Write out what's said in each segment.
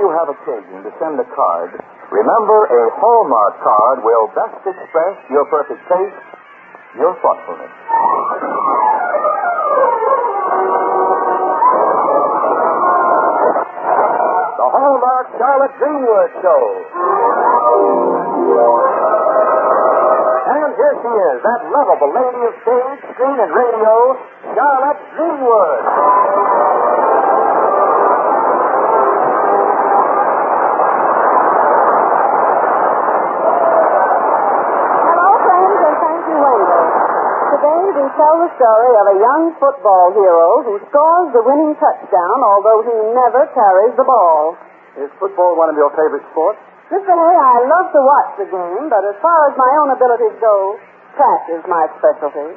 you have occasion to send a card, remember a Hallmark card will best express your perfect taste, your thoughtfulness. The Hallmark Charlotte Greenwood Show. And here she is, that lovable lady of stage, screen, and radio, Charlotte Greenwood. Today we tell the story of a young football hero who scores the winning touchdown, although he never carries the ball. Is football one of your favorite sports? Mr. Hay, I love to watch the game, but as far as my own abilities go, track is my specialty.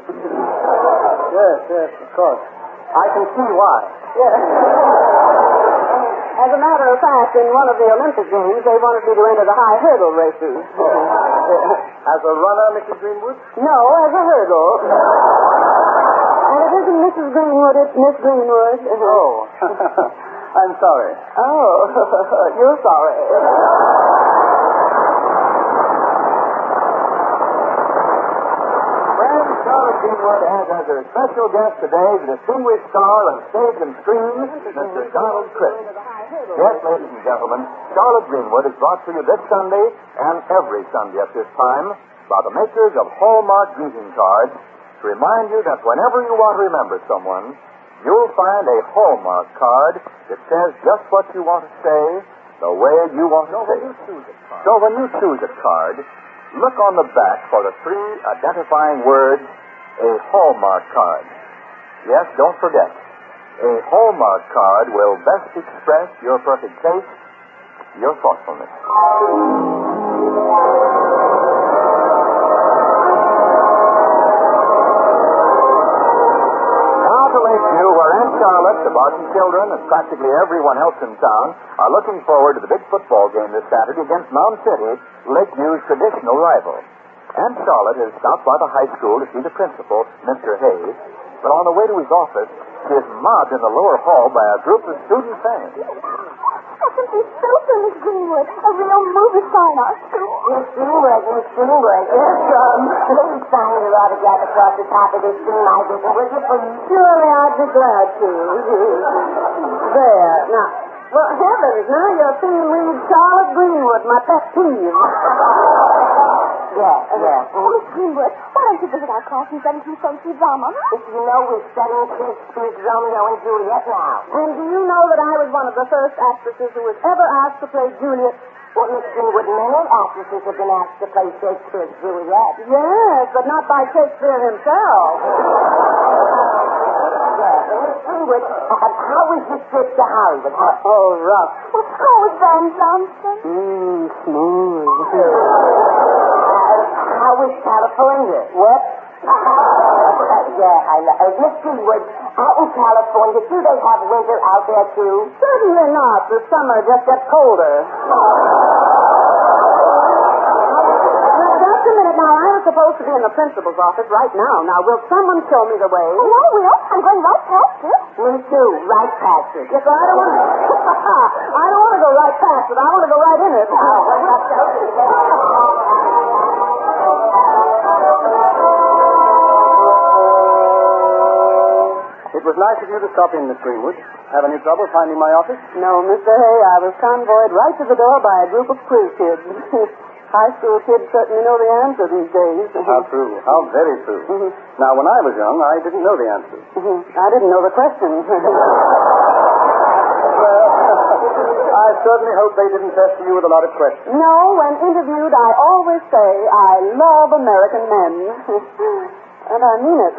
Yes, of course. I can see why. Yes. As a matter of fact, in one of the Olympic Games, they wanted me to enter the high hurdle races. As a runner, Mrs. Greenwood? No, as a hurdle. And it isn't Mrs. Greenwood, it's Miss Greenwood. Oh. I'm sorry. Oh, you're sorry. Friends, Charlotte Greenwood has as her special guest today the distinguished star of stage and screen, Mr. Donald Crisp. Yes, ladies and gentlemen, Charlotte Greenwood is brought to you this Sunday and every Sunday at this time by the makers of Hallmark greeting cards to remind you that whenever you want to remember someone, you'll find a Hallmark card that says just what you want to say, the way you want to say it. So when you choose a card, look on the back for the three identifying words, a Hallmark card. Yes, don't forget, a Hallmark card will best express your perfect taste, your thoughtfulness. Charlotte, the Barton children, and practically everyone else in town are looking forward to the big football game this Saturday against Mound City, Lakeview's traditional rival. Aunt Charlotte has stopped by the high school to see the principal, Mr. Hayes, but on the way to his office, she is mobbed in the lower hall by a group of student fans. Isn't this super, Miss Greenwood? A real movie star in our school. Miss Greenwood. Yes, please sign your autograph across the top of this screen, my dear. Will you please? Surely I'd be glad to. There. Now, well, heavens, now you're seeing read Charlotte Greenwood, my pet peeve. Yes. Oh, Miss Greenwood, why don't you visit our class and study some Shakespeare drama? If you know we're studying Shakespeare's Romeo and Juliet now. And do you know that I was one of the first actresses who was ever asked to play Juliet? Well, Miss Greenwood, many actresses have been asked to play Shakespeare's Juliet. Yes, but not by Shakespeare himself. Yes, and Miss Greenwood, how was your trip to Hollywood? Oh, rough. Well, how was Van Johnson? Smooth. How was California? What? I know. Miss Greenwood, out in California, do they have winter out there, too? Certainly not. The summer just gets colder. Just a minute now. I was supposed to be in the principal's office right now. Now, will someone show me the way? Oh, I will. I'm going right past it. Me too. Right past it. Yes, I don't want to... I don't want to go right past it. I want to go right in it. It was nice of you to stop in, Miss Greenwood. Have any trouble finding my office? No, Mr. Hay. I was convoyed right to the door by a group of quiz kids. High school kids certainly know the answer these days. How true. How very true. Now, when I was young, I didn't know the answer. I didn't know the questions. I certainly hope they didn't test you with a lot of questions. No, when interviewed, I always say, I love American men. And I mean it.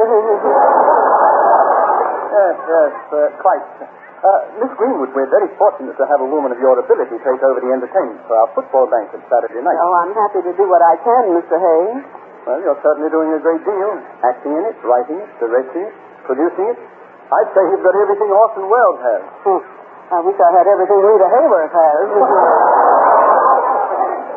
Yes, quite. Miss Greenwood, we're very fortunate to have a woman of your ability take over the entertainment for our football bank on Saturday night. Oh, I'm happy to do what I can, Mr. Hay. Well, you're certainly doing a great deal. Acting in it, writing it, directing it, producing it. I'd say you've got everything Orson Welles has. I wish I had everything Rita Hayworth has.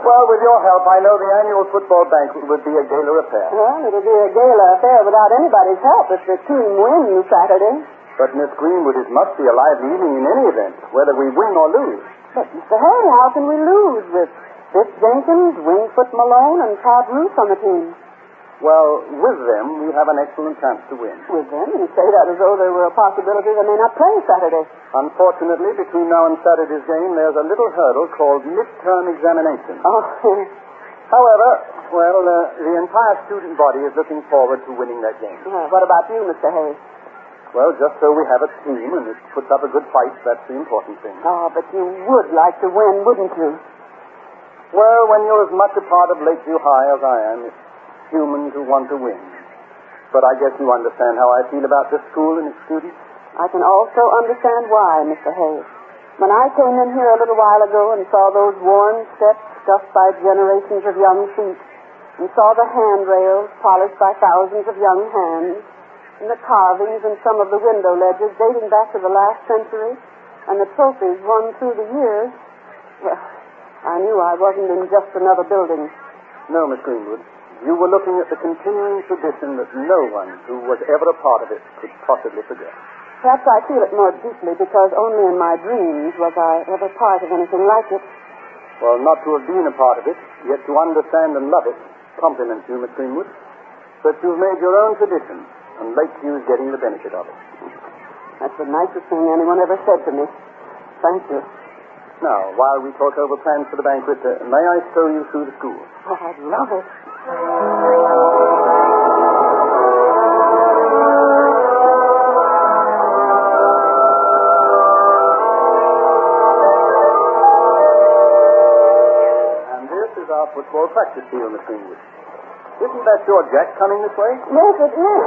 Well, with your help, I know the annual football banquet would be a gala affair. Well, it'll be a gala affair without anybody's help if the team wins Saturday. But, Miss Greenwood, it must be a lively evening in any event, whether we win or lose. But, Mr. Hay, how can we lose with Biff Jenkins, Wingfoot Malone, and Todd Roos on the team? Well, with them, we have an excellent chance to win. With them? You say that as though there were a possibility they may not play Saturday. Unfortunately, between now and Saturday's game, there's a little hurdle called midterm examination. Oh, However, the entire student body is looking forward to winning that game. what about you, Mr. Hay? Well, just so we have a team and it puts up a good fight, that's the important thing. Oh, but you would like to win, wouldn't you? Well, when you're as much a part of Lakeview High as I am, it's humans who want to win. But I guess you understand how I feel about this school and its students? I can also understand why, Mr. Hay. When I came in here a little while ago and saw those worn steps scuffed by generations of young feet, and saw the handrails polished by thousands of young hands, and the carvings in some of the window ledges dating back to the last century, and the trophies won through the years, well, I knew I wasn't in just another building. No, Miss Greenwood. You were looking at the continuing tradition that no one who was ever a part of it could possibly forget. Perhaps I feel it more deeply because only in my dreams was I ever part of anything like it. Well, not to have been a part of it, yet to understand and love it, compliments you, Miss Greenwood. But you've made your own tradition, and Lakeview's getting the benefit of it. That's the nicest thing anyone ever said to me. Thank you. Now, while we talk over plans for the banquet, may I show you through the school? Oh, I'd love it. Our football practice field, Miss Greenwood. Isn't that your Jack coming this way? Yes, it is.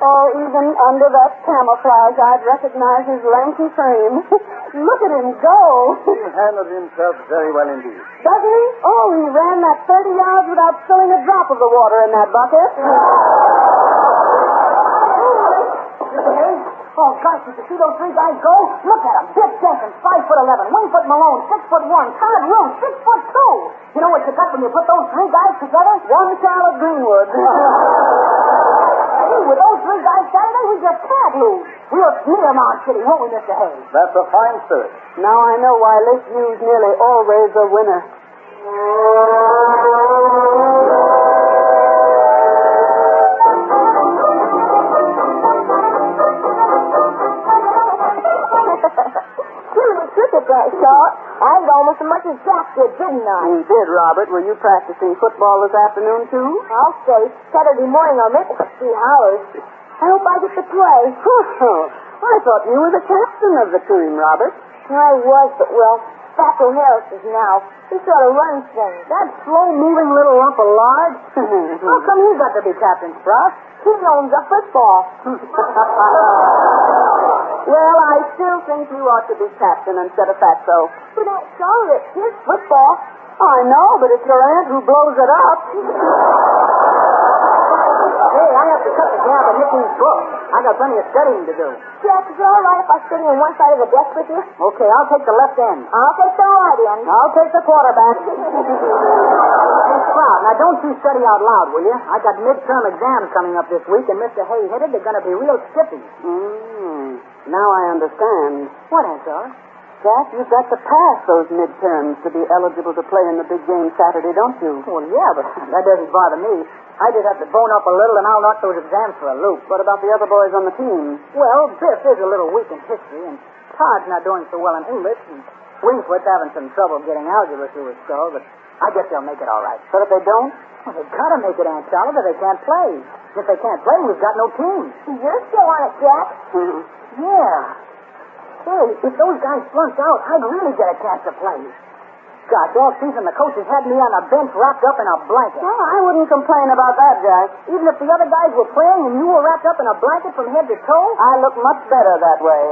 Oh, even under that camouflage, I'd recognize his lanky frame. Look at him go. He handled himself very well indeed. Doesn't he? Oh, he ran that 30 yards without spilling a drop of the water in that bucket. Oh, gosh, did you see those three guys go? Look at them. Biff Jenkins, 5'11", Wingfoot Malone, 6'1", Todd Roos, 6'2". You know what you got when you put those three guys together? One Charlotte Greenwood. Hey, with those three guys Saturday, we just can't lose. We'll smear them on City, won't we, Mr. Hayes? That's a fine spirit. Now I know why Lakeview's nearly always a winner. That shot. I did almost as much as Jack did, didn't I? You did, Robert. Were you practicing football this afternoon, too? I'll stay. Saturday morning I'll make it 3 hours. I hope I get to play. I thought you were the captain of the team, Robert. I was, but, well, Fatso Harris is now. He sort of runs things. That slow-moving little lump of lard? How come you got to be captain, Sprout? He owns a football. Well, I still think you ought to be captain instead of Fatso. But Aunt Charlotte, it's his football. I know, but it's your aunt who blows it up. Hey, I have to cut the gap in Nicky's book. I got plenty of studying to do. Jack, is it all right if I study on one side of the desk with you? Okay, I'll take the left end. I'll take the right end. I'll take the quarterback. Hey, Sprout, now don't you study out loud, will you? I got midterm exams coming up this week, and Mr. Hay headed they're going to be real stiffy. Now I understand. What, Aunt Charlotte? Jack, you've got to pass those midterms to be eligible to play in the big game Saturday, don't you? Well, yeah, but that doesn't bother me. I just have to bone up a little, and I'll knock those exams for a loop. What about the other boys on the team? Well, Biff is a little weak in history, and Todd's not doing so well in English, and Wingfoot's having some trouble getting algebra through his skull, but I guess they'll make it all right. But if they don't? Well, they've got to make it, Aunt Charlotte, or they can't play. If they can't play, we've got no team. You're still on it, Jack. Yeah. Hey, if those guys flunked out, I'd really get a chance to play. Gosh, all season the coach has had me on a bench wrapped up in a blanket. Well, I wouldn't complain about that, Jack. Even if the other guys were playing and you were wrapped up in a blanket from head to toe? I look much better that way.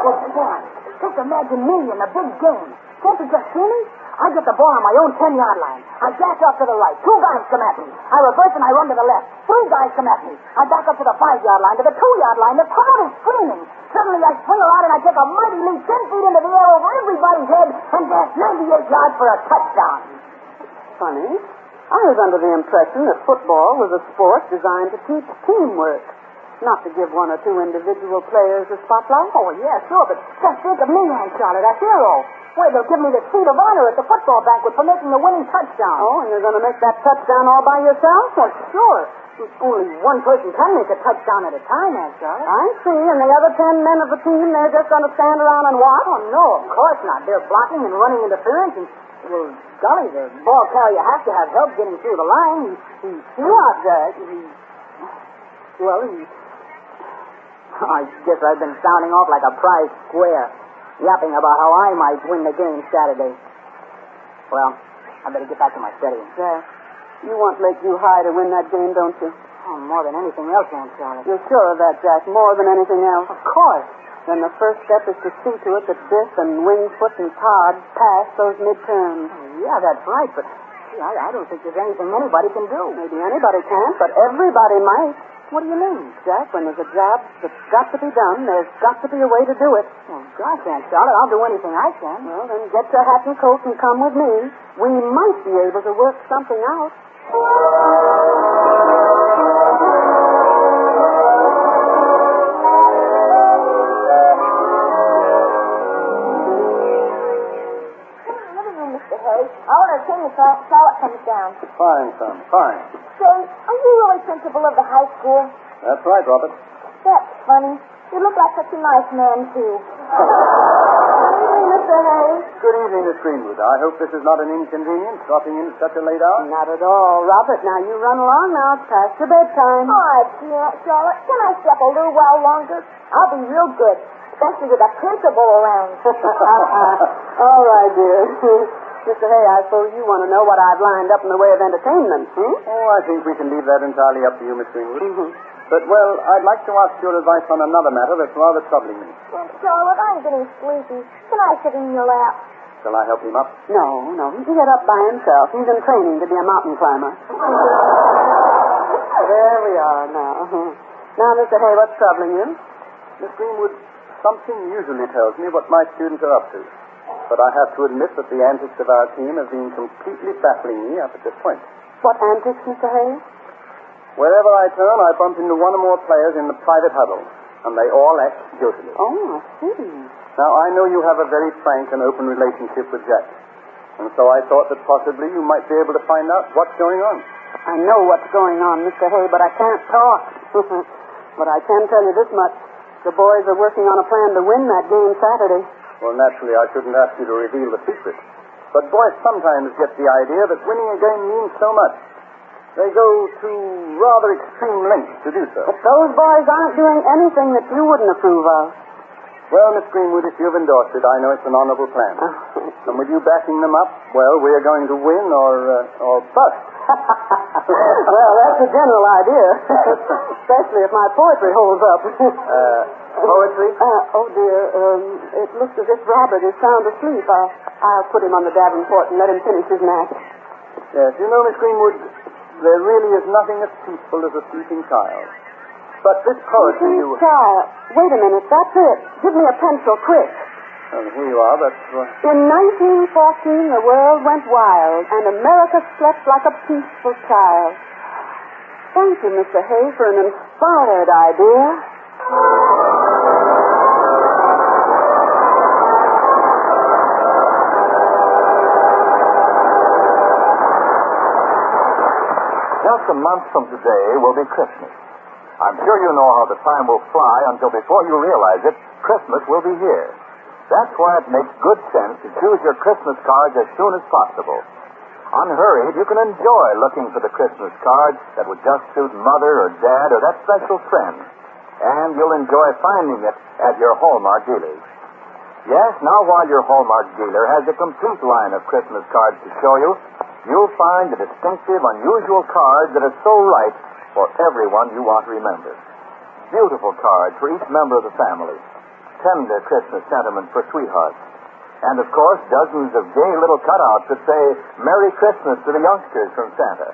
Well, Jack, just imagine me in the big game. Can't you just see me? I get the ball on my own 10-yard line. I dash off to the right. 2 guys come at me. I reverse and I run to the left. 3 guys come at me. I back up to the 5-yard line, to the 2-yard line. The crowd is screaming. Suddenly I swing around and I take a mighty leap 10 feet into the air over everybody's head and dash 98 yards for a touchdown. Funny. I was under the impression that football was a sport designed to teach teamwork. Not to give one or two individual players a spotlight. Oh, yeah, sure, but just think of me, Aunt Charlotte, a hero. Why, they'll give me the seat of honor at the football banquet for making the winning touchdown. Oh, and you're going to make that touchdown all by yourself? Well, sure. Only one person can make a touchdown at a time, Aunt Charlotte. I see. And the other 10 men of the team, they're just going to stand around and watch? Oh, no, of course not. They're blocking and running interference and, well, golly, the ball carrier has to have help getting through the line. You are, Jack. I guess I've been sounding off like a prize square, yapping about how I might win the game Saturday. Well, I better get back to my study. Jack, you want Lakeview High to win that game, don't you? Oh, more than anything else, Aunt Charlotte. You're sure of that, Jack, more than anything else? Of course. Then the first step is to see to it that Biff and Wingfoot and Todd pass those midterms. Yeah, that's right, but gee, I don't think there's anything anybody can do. Maybe anybody can't, but everybody might. What do you mean? Jack, when there's a job that's got to be done, there's got to be a way to do it. Oh, gosh, Aunt Charlotte, I'll do anything I can. Well, then get your hat and coat and come with me. We might be able to work something out. I want to attend you till Charlotte comes down. Fine, son, fine. Say, are you really principal of the high school? That's right, Robert. That's funny. You look like such a nice man, too. Good evening, Mr. Hayes. Good evening, Miss Greenwood. I hope this is not an inconvenience, dropping in at such a late hour. Not at all. Robert, now you run along now. It's past your bedtime. All right, Aunt Charlotte. Can I step a little while longer? I'll be real good, especially with a principal around. All right, dear. Mr. Hay, I suppose you want to know what I've lined up in the way of entertainment, Oh, I think we can leave that entirely up to you, Miss Greenwood. Mm-hmm. But, well, I'd like to ask your advice on another matter that's rather troubling me. Aunt Charlotte, I'm getting sleepy. Can I sit in your lap? Shall I help him up? No, he can get up by himself. He's in training to be a mountain climber. There we are now. Now, Mr. Hay, what's troubling you? Miss Greenwood, something usually tells me what my students are up to. But I have to admit that the antics of our team have been completely baffling me up at this point. What antics, Mr. Hay? Wherever I turn, I bump into one or more players in the private huddle, and they all act guiltily. Oh, I see. Now, I know you have a very frank and open relationship with Jack, and so I thought that possibly you might be able to find out what's going on. I know what's going on, Mr. Hay, but I can't talk. But I can tell you this much. The boys are working on a plan to win that game Saturday. Well, naturally, I shouldn't ask you to reveal the secret. But boys sometimes get the idea that winning a game means so much. They go to rather extreme lengths to do so. But those boys aren't doing anything that you wouldn't approve of. Well, Miss Greenwood, if you've endorsed it, I know it's an honorable plan. And with you backing them up, well, we're going to win or bust. Well, that's a general idea. Especially if my poetry holds up. Poetry? Oh, dear. It looks as if Robert is sound asleep. I'll put him on the Davenport and let him finish his nap. Yes, you know, Miss Greenwood, there really is nothing as peaceful as a sleeping child. But this poetry you... Child. Wait a minute. That's it. Give me a pencil, quick. Well, here you are. That's... In 1914, the world went wild, and America slept like a peaceful child. Thank you, Mr. Hay, for an inspired idea. Just a month from today will be Christmas. I'm sure you know how the time will fly until before you realize it, Christmas will be here. That's why it makes good sense to choose your Christmas cards as soon as possible. Unhurried, you can enjoy looking for the Christmas card that would just suit mother or dad or that special friend. And you'll enjoy finding it at your Hallmark dealers. Yes, now while your Hallmark dealer has a complete line of Christmas cards to show you, you'll find the distinctive, unusual cards that are so right for everyone you want to remember. Beautiful cards for each member of the family. Tender Christmas sentiment for sweethearts. And, of course, dozens of gay little cutouts that say, Merry Christmas to the youngsters from Santa.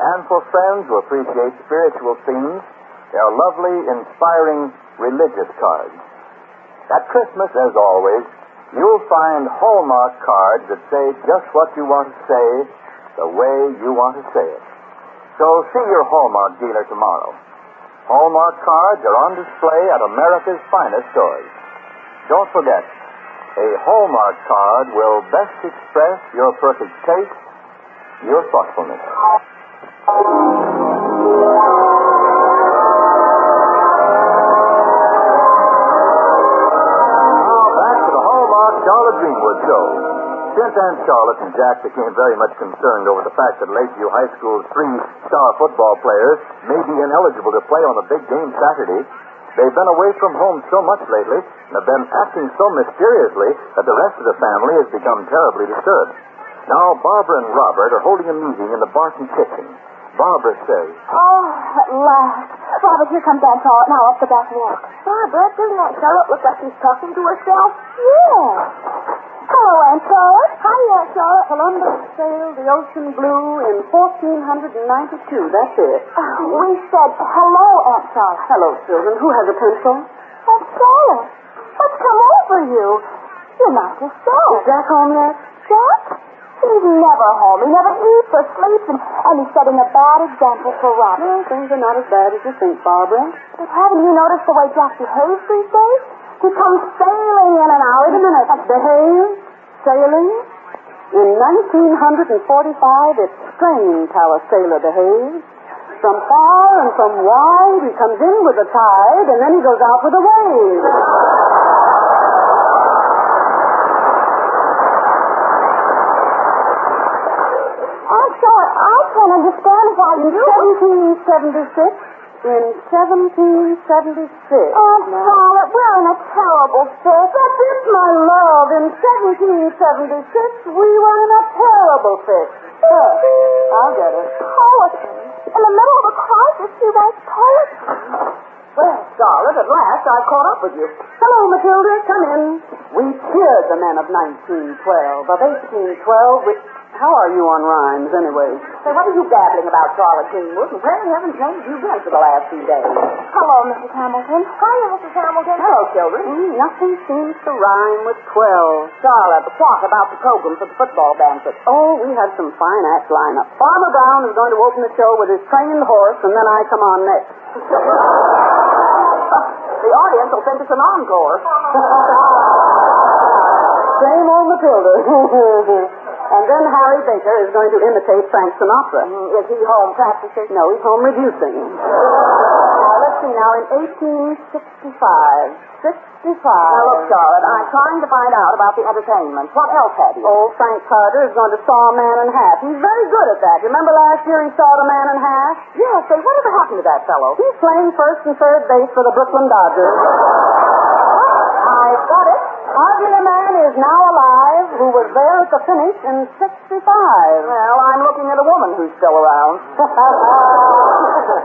And for friends who appreciate spiritual themes, there are lovely, inspiring, religious cards. At Christmas, as always, you'll find Hallmark cards that say just what you want to say, the way you want to say it. So see your Hallmark dealer tomorrow. Hallmark cards are on display at America's finest stores. Don't forget, a Hallmark card will best express your perfect taste, your thoughtfulness. Now back to the Hallmark Charlotte Greenwood show. Since Aunt Charlotte and Jack became very much concerned over the fact that Lakeview High School's 3 star football players may be ineligible to play on the big game Saturday, they've been away from home so much lately and have been acting so mysteriously that the rest of the family has become terribly disturbed. Now, Barbara and Robert are holding a meeting in the Barton kitchen. Barbara says, Oh, at last. Robert, here comes Aunt Charlotte now up the back walk. Barbara, doesn't Aunt Charlotte look like she's talking to herself? Yeah. Hello, Aunt Charlotte. Hi, Aunt Charlotte. Columbus sailed the ocean blue in 1492. That's it. We said hello, Aunt Charlotte. Hello, children. Who has a pencil? Aunt Charlotte, what's come over you? You're not yourself. Is Jack home yet? Jack? He's never home. He never eats or sleeps, and he's setting a bad example for Robert. No, things are not as bad as you think, Barbara. But haven't you noticed the way Jack behaves these days? He comes sailing in and out. Wait a minute. Behave? Sailing? In 1945, it's strange how a sailor behaves. From far and from wide, he comes in with the tide, and then he goes out with the wave. Aunt Charlotte, I can't understand why In you... 1776, in 1776. Aunt Charlotte, we're in a terrible fix. That's it, my love. In 1776, we were in a terrible fix. I'll get it. Poetry. In the middle of a crisis, you write poetry. Well, Charlotte, at last I've caught up with you. Hello, Matilda. Come in. We cheered the men of 1912. Of 1812, which... How are you on rhymes, anyway? Say, what are you babbling about, Charlotte Greenwood? And where in heaven's name have you been for the last few days? Hello, Mrs. Hamilton. Hiya, Mrs. Hamilton. Hello, children. Nothing seems to rhyme with 12. Charlotte, what about the program for the football banquet? Oh, we have some fine act lineup. Farmer Brown is going to open the show with his trained horse, and then I come on next. The audience will think it's an encore. Same old Matilda. And then Harry Baker is going to imitate Frank Sinatra. Is he home practicing? No, he's home reducing. Let's see now, in 1865. 65. Now, look, Charlotte, I'm trying to find out about the entertainment. What else have you? Old Frank Carter is going to saw a man in half. He's very good at that. You remember last year he sawed a man in half? Yes, say, whatever happened to that fellow? He's playing first and third base for the Brooklyn Dodgers. I've got it. Hardly a man is now alive who was there at the finish in 65. Well, I'm looking at a woman who's still around.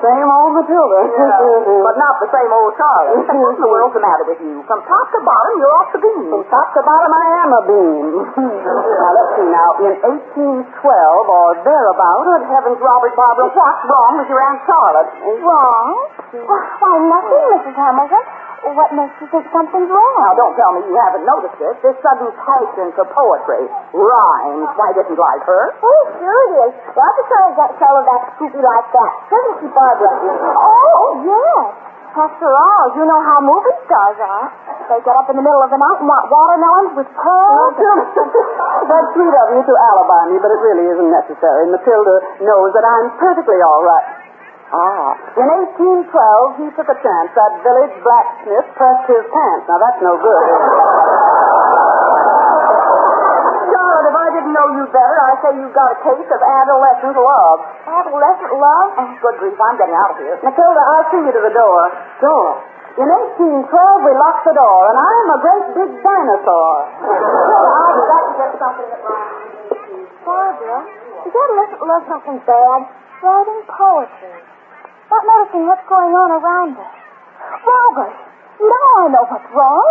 Same old Matilda. Yeah, but not the same old Charlotte. What in the world's the matter with you? From top to bottom, you're off the beam. From top to bottom, I am a beam. Now, let's see now. In 1812 or thereabout, good heavens, Robert, Barbara, what's wrong with your Aunt Charlotte? Wrong? Why, nothing, Mrs. Hamilton. What makes you think something's wrong? Now, don't tell me you haven't noticed it. This sudden passion for poetry. Rhymes. Why didn't like her? Oh, sure it is. Lots of times that fellow that's scoopy like that. Doesn't she, Barbara? Oh, yes. After all, you know how movie stars are. They get up in the middle of the night and want watermelons with pearls. That's sweet of you to alibi me, but it really isn't necessary. Matilda knows that I'm perfectly all right. In 1812, he took a chance. That village blacksmith pressed his pants. Now, that's no good. Charlotte, if I didn't know you better, I'd say you've got a case of adolescent love. Adolescent love? Oh, good grief, I'm getting out of here. Matilda, I'll see you to the door. Door? In 1812, we locked the door, and I'm a great big dinosaur. I've got to get something that rhymes. Barbara, is adolescent love something bad? Writing poetry. Not noticing what's going on around us. Robert, now I know what's wrong.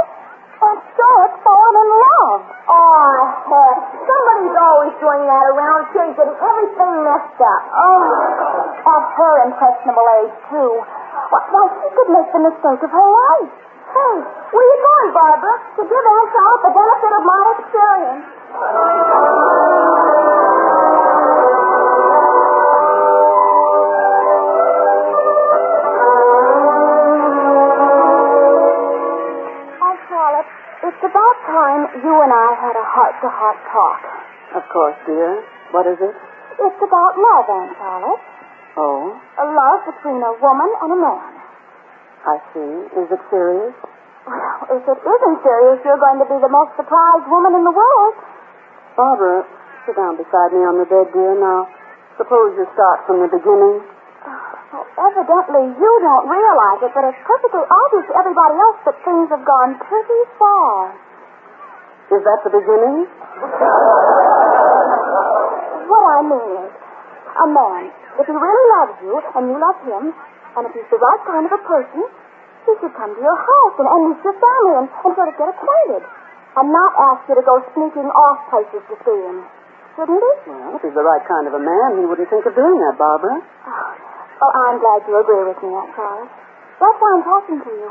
Aunt Charlotte's fallen in love. Oh, heck. Somebody's always doing that around here, getting everything messed up. Oh, at her impressionable age, too. Why, she could make the mistake of her life. Hey, where you going, Barbara? To give Aunt Charlotte the benefit of my experience. heart-to-heart talk. Of course, dear. What is it? It's about love, Aunt Charlotte. Oh, A love between a woman and a man. I see. Is it serious? Well, if it isn't serious, you're going to be the most surprised woman in the world. Barbara, sit down beside me on the bed, dear. Now, suppose you start from the beginning. Well, evidently, you don't realize it, but it's perfectly obvious to everybody else that things have gone pretty far. Is that the beginning? What I mean is, a man, if he really loves you and you love him, and if he's the right kind of a person, he should come to your house and meet your family and sort of get acquainted. And not ask you to go sneaking off places to see him. Shouldn't he? Well, if he's the right kind of a man, he wouldn't think of doing that, Barbara. Well, I'm glad you agree with me, Aunt Charlotte. That's why I'm talking to you.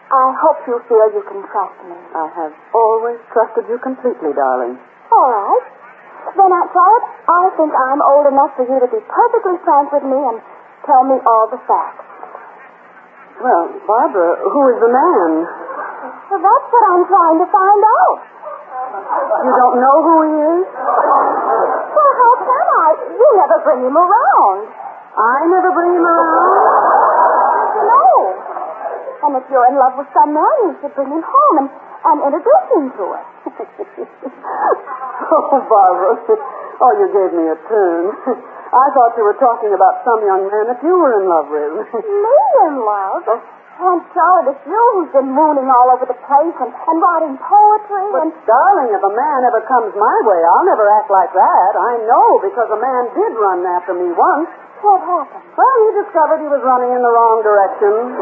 I hope you feel you can trust me. I have always trusted you completely, darling. All right. Then, Aunt Charlotte, I think I'm old enough for you to be perfectly frank with me and tell me all the facts. Well, Barbara, who is the man? Well, that's what I'm trying to find out. You don't know who he is? Well, how can I? You never bring him around. I never bring him around. No. And if you're in love with some man, you should bring him home and introduce him to us. Oh, Barbara. Oh, you gave me a turn. I thought you were talking about some young man that you were in love with. Me in love? Aunt Charlotte, it's you who's been mooning all over the place and writing poetry But, darling, if a man ever comes my way, I'll never act like that. I know, because a man did run after me once. What happened? Well, he discovered he was running in the wrong direction.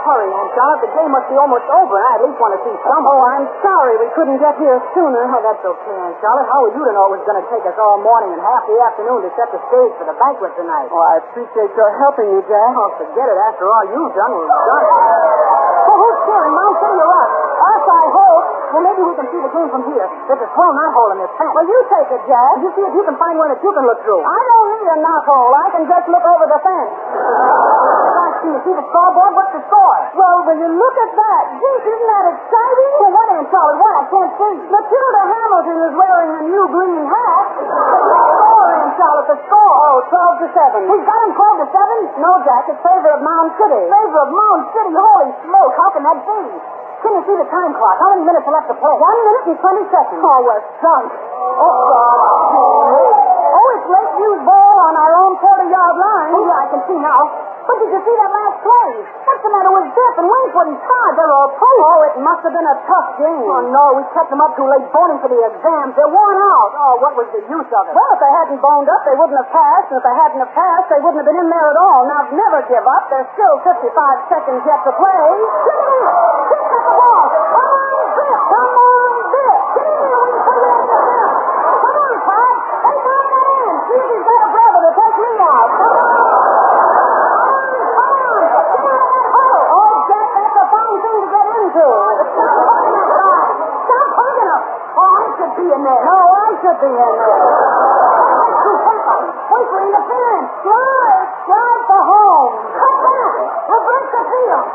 Hurry, Aunt Charlotte. The game must be almost over. I at least want to see some. Oh, I'm sorry we couldn't get here sooner. Oh, that's okay, Aunt Charlotte. How were you to know it was going to take us all morning and half the afternoon to set the stage for the banquet tonight? Oh, I appreciate your helping me, Jack. Oh, forget it. After all you've done, we've done. Oh, who's cheering? Mount City or us? Us, I hope. Well, maybe we can see the game from here. There's a swell knothole in this fence. Well, you take it, Jack. You see if you can find one that you can look through. I don't need a knothole. I can just look over the fence. Do you see the scoreboard? What's the score? Well, will you look at that? Gee, isn't that exciting? Well, what, Aunt Charlotte? What? I can't see. Matilda Hamilton is wearing a new green hat. Score, Aunt Charlotte, the score. Oh, 12-7. He's got him 12-7? No, Jack, it's favor of Mound City. Favor of Mound City. Holy smoke, how can that be? Can you see the time clock? How many minutes are left to play? 1 minute and 20 seconds. Oh, we're sunk. Oh, God. Oh, it's late use ball on our own 40-yard line. Oh, yeah, I can see now. But did you see that last play? What's the matter with Biff and Wingfoot and Todd? They're all pros. Oh, it must have been a tough game. Oh, no, we kept them up too late boning for the exams. They're worn out. Oh, what was the use of it? Well, if they hadn't boned up, they wouldn't have passed. And if they hadn't have passed, they wouldn't have been in there at all. Now, never give up. There's still 55 seconds yet to play. Look at him! Biff got the ball! Come on, Biff! Come on, Biff! Get in there, Wingfoot! Come on, Todd! Hey, come on! See if he's got a brother to take me out. Come on! Stop hugging him! Oh, I should be in there. No, I should be in there. That's too far. Wait for interference. Drive for home. Cut back. Reverse the field.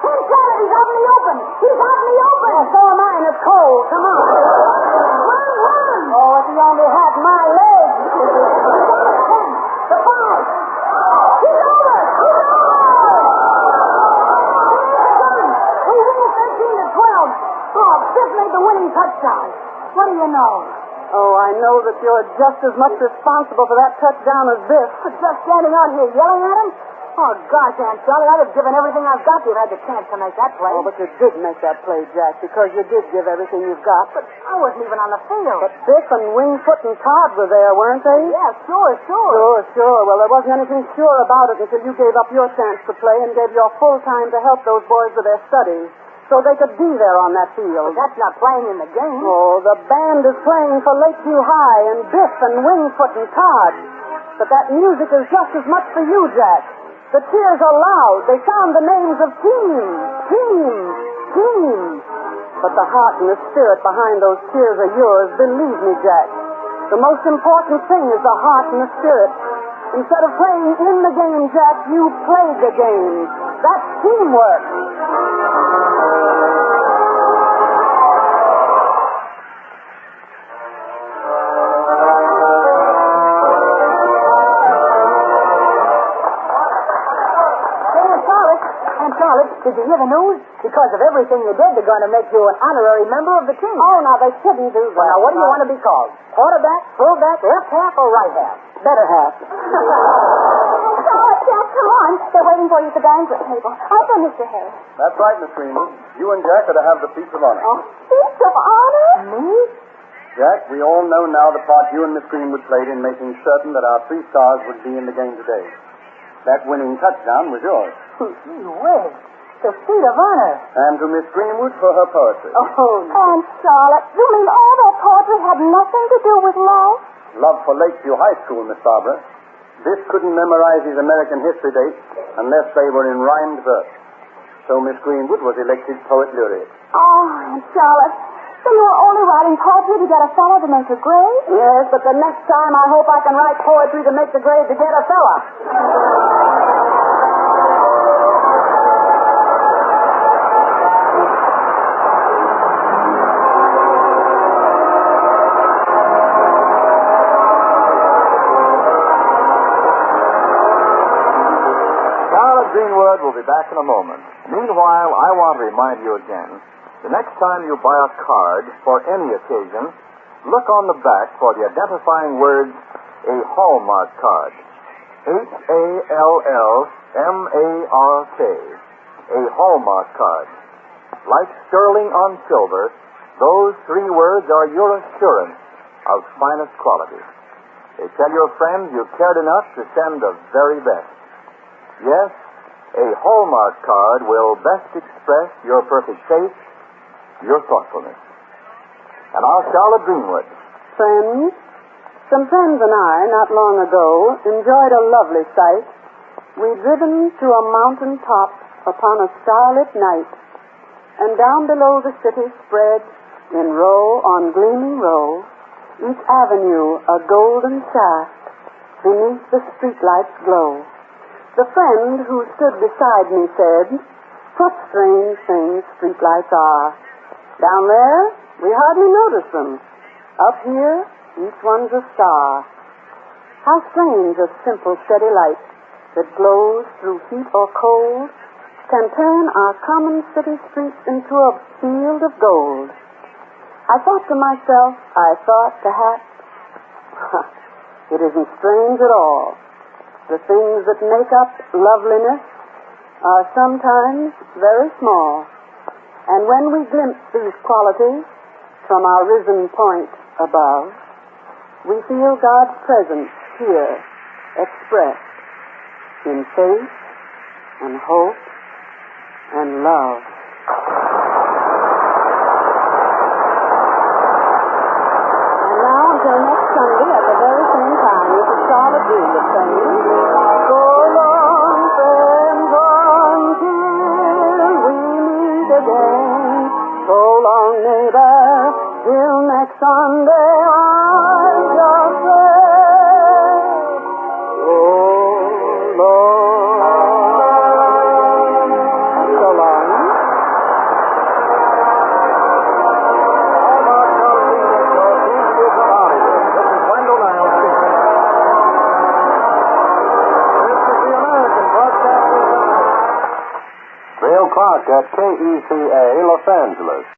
Aunt Charlotte, he's out in the open. He's out in the open. Yeah, so am I, and it's cold. Come on. Run. Oh, if he only had my legs. The 5. He's over. We win 13-12. Oh, Biff made the winning touchdown. What do you know? Oh, I know that you're just as much responsible for that touchdown as Biff. Just standing out here yelling at him? Oh, gosh, Aunt Charlotte, I'd have given everything I've got to have had the chance to make that play. Oh, but you did make that play, Jack, because you did give everything you've got. But I wasn't even on the field. But Biff and Wingfoot and Todd were there, weren't they? Yeah, sure. Sure. Well, there wasn't anything sure about it until you gave up your chance to play and gave your full time to help those boys with their studies, so they could be there on that field. But that's not playing in the game. Oh, the band is playing for Lakeview High and Biff and Wingfoot and Todd. But that music is just as much for you, Jack. The cheers are loud. They sound the names of teams. But the heart and the spirit behind those cheers are yours. Believe me, Jack. The most important thing is the heart and the spirit. Instead of playing in the game, Jack, you played the game. That's teamwork. Charlotte, did you hear the news? Because of everything you did, they're going to make you an honorary member of the team. Oh, now, they shouldn't do that. Well, now, what do you want to be called? Quarterback, fullback, left half, or right half? Better half. Oh, Jack, come on. They're waiting for you at the banquet table. I'll go, Mr. Hay. That's right, Miss Greenwood. You and Jack are to have the seats of honor. Oh, seats of honor? Me? Jack, we all know now the part you and Miss Greenwood played in making certain that our 3 stars would be in the game today. That winning touchdown was yours. Gee whiz. The seat of honor. And to Miss Greenwood for her poetry. Oh, And Charlotte, you mean all that poetry had nothing to do with love? Love for Lakeview High School, Miss Barbara. This couldn't memorize his American history dates unless they were in rhymed verse. So Miss Greenwood was elected Poet Laureate. Oh, Aunt Charlotte, so you were only writing poetry to get a fellow to make a grade? Yes, but the next time I hope I can write poetry to make the grade to get a fella. Greenwood will be back in a moment. Meanwhile, I want to remind you again, the next time you buy a card for any occasion, look on the back for the identifying words, a Hallmark card. Hallmark. A Hallmark card. Like sterling on silver, those 3 words are your assurance of finest quality. They tell your friends you cared enough to send the very best. Yes, a Hallmark card will best express your perfect taste, your thoughtfulness. And our Charlotte Greenwood. Friends, some friends and I, not long ago, enjoyed a lovely sight. We'd driven to a mountain top upon a starlit night, and down below the city spread, in row on gleaming row, each avenue a golden shaft, beneath the streetlight's glow. The friend who stood beside me said, "What strange things streetlights are. Down there, we hardly notice them. Up here, each one's a star. How strange a simple, steady light that glows through heat or cold can turn our common city streets into a field of gold." I thought to myself, perhaps, it isn't strange at all. The things that make up loveliness are sometimes very small. And when we glimpse these qualities from our risen point above, we feel God's presence here expressed in faith and hope and love. And now until next Sunday at the very same time, this is Charlotte Greenwood saying, so long, friends, until we meet again. So long, neighbor, till next Sunday, I just say, so long. So long. Dale Clark at KECA, Los Angeles.